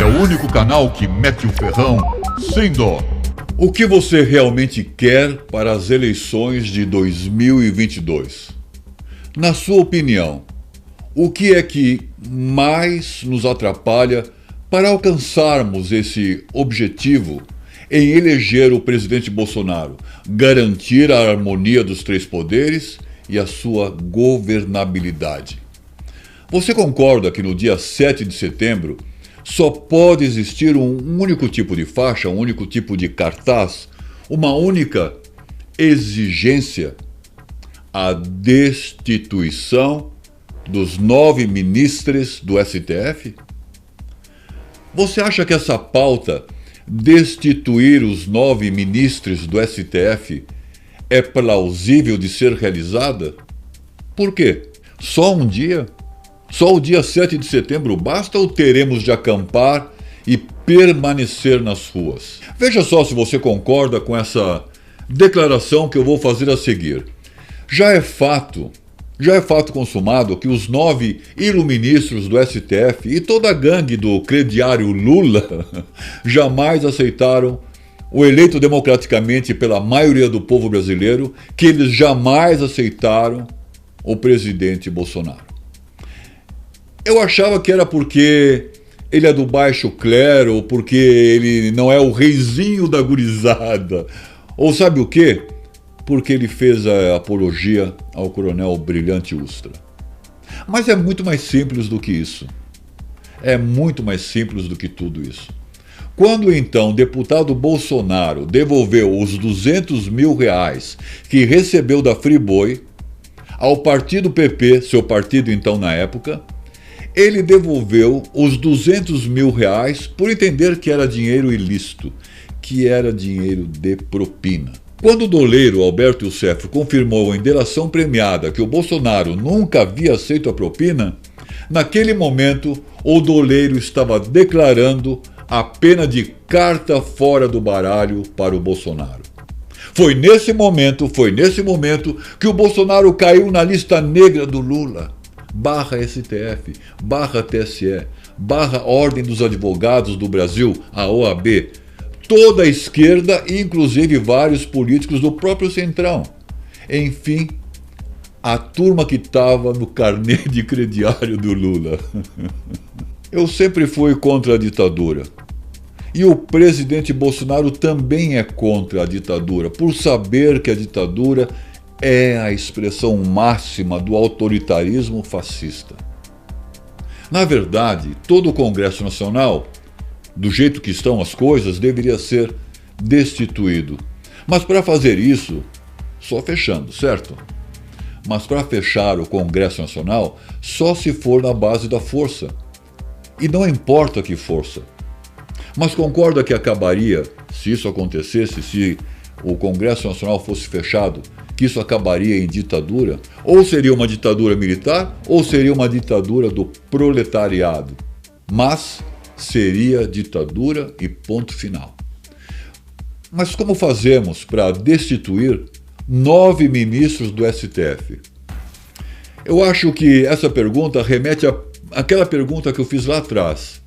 É o único canal que mete o ferrão sem dó. O que você realmente quer para as eleições de 2022? Na sua opinião, o que é que mais nos atrapalha para alcançarmos esse objetivo em eleger o presidente Bolsonaro, garantir a harmonia dos três poderes e a sua governabilidade? Você concorda que no dia 7 de setembro só pode existir um único tipo de faixa, um único tipo de cartaz, uma única exigência? A destituição dos 9 ministros do STF? Você acha que essa pauta, destituir os 9 ministros do STF, é plausível de ser realizada? Por quê? Só um dia? Só o dia 7 de setembro basta ou teremos de acampar e permanecer nas ruas? Veja só se você concorda com essa declaração que eu vou fazer a seguir. Já é fato consumado que os 9 iluministros do STF e toda a gangue do crediário Lula jamais aceitaram o eleito democraticamente pela maioria do povo brasileiro, que eles jamais aceitaram o presidente Bolsonaro. Eu achava que era porque ele é do baixo clero, ou porque ele não é o reizinho da gurizada, ou sabe o quê? Porque ele fez a apologia ao coronel Brilhante Ustra. Mas é muito mais simples do que isso. É muito mais simples do que tudo isso. Quando então o deputado Bolsonaro devolveu os R$200 mil que recebeu da Friboi ao partido PP, seu partido então na época, ele devolveu os R$200 mil por entender que era dinheiro ilícito, que era dinheiro de propina. Quando o doleiro Alberto Youssef confirmou em delação premiada que o Bolsonaro nunca havia aceito a propina, naquele momento o doleiro estava declarando a pena de carta fora do baralho para o Bolsonaro. Foi nesse momento que o Bolsonaro caiu na lista negra do Lula, /STF, /TSE, /Ordem dos Advogados do Brasil, a OAB, toda a esquerda, inclusive vários políticos do próprio Centrão. Enfim, a turma que estava no carnê de crediário do Lula. Eu sempre fui contra a ditadura. E o presidente Bolsonaro também é contra a ditadura, por saber que a ditadura é a expressão máxima do autoritarismo fascista. Na verdade, todo o Congresso Nacional, do jeito que estão as coisas, deveria ser destituído. Mas para fazer isso, só fechando, certo? Mas para fechar o Congresso Nacional, só se for na base da força. E não importa que força. Mas concorda que acabaria, se isso acontecesse, se o Congresso Nacional fosse fechado, que isso acabaria em ditadura? Ou seria uma ditadura militar, ou seria uma ditadura do proletariado. Mas seria ditadura e ponto final. Mas como fazemos para destituir 9 ministros do STF? Eu acho que essa pergunta remete àquela pergunta que eu fiz lá atrás.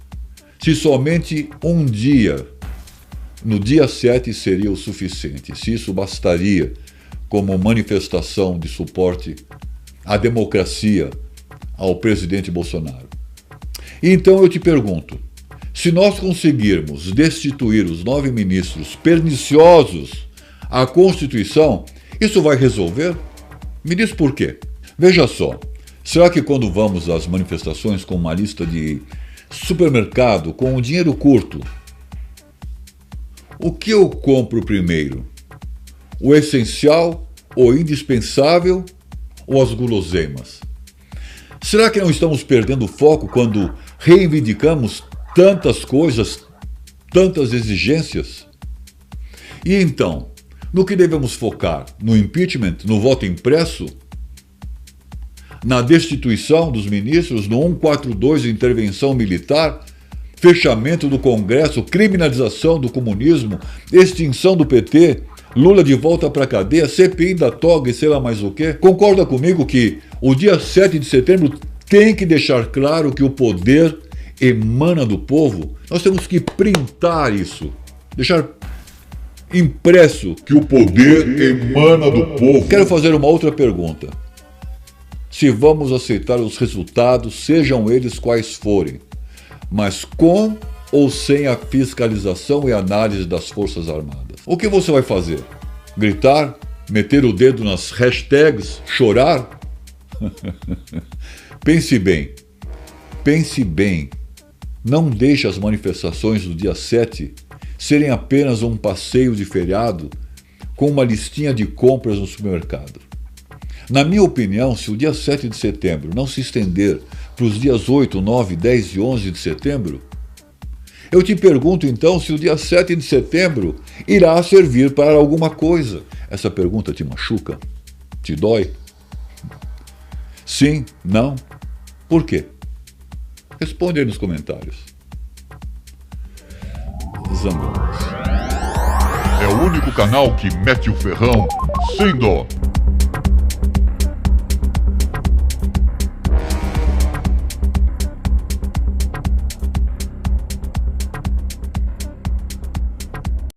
Se somente um dia, no dia 7, seria o suficiente, se isso bastaria como manifestação de suporte à democracia, ao presidente Bolsonaro. Então eu te pergunto, se nós conseguirmos destituir os 9 ministros perniciosos à Constituição, isso vai resolver? Me diz por quê. Veja só, será que quando vamos às manifestações com uma lista de supermercado, com o dinheiro curto, o que eu compro primeiro? O essencial, o indispensável ou as guloseimas? Será que não estamos perdendo o foco quando reivindicamos tantas coisas, tantas exigências? E então, no que devemos focar? No impeachment? No voto impresso? Na destituição dos ministros? No 142, intervenção militar? Fechamento do Congresso? Criminalização do comunismo? Extinção do PT? Lula de volta para a cadeia? CPI da toga e sei lá mais o quê? Concorda comigo que o dia 7 de setembro tem que deixar claro que o poder emana do povo, nós temos que printar isso, deixar impresso que o poder emana do povo. Quero fazer uma outra pergunta. Se vamos aceitar os resultados, sejam eles quais forem, mas com ou sem a fiscalização e análise das Forças Armadas, o que você vai fazer? Gritar? Meter o dedo nas hashtags? Chorar? Pense bem. Pense bem. Não deixe as manifestações do dia 7 serem apenas um passeio de feriado com uma listinha de compras no supermercado. Na minha opinião, se o dia 7 de setembro não se estender para os dias 8, 9, 10 e 11 de setembro, eu te pergunto então se o dia 7 de setembro irá servir para alguma coisa. Essa pergunta te machuca? Te dói? Sim? Não? Por quê? Responde aí nos comentários. Zangolas. É o único canal que mete o ferrão sem dó.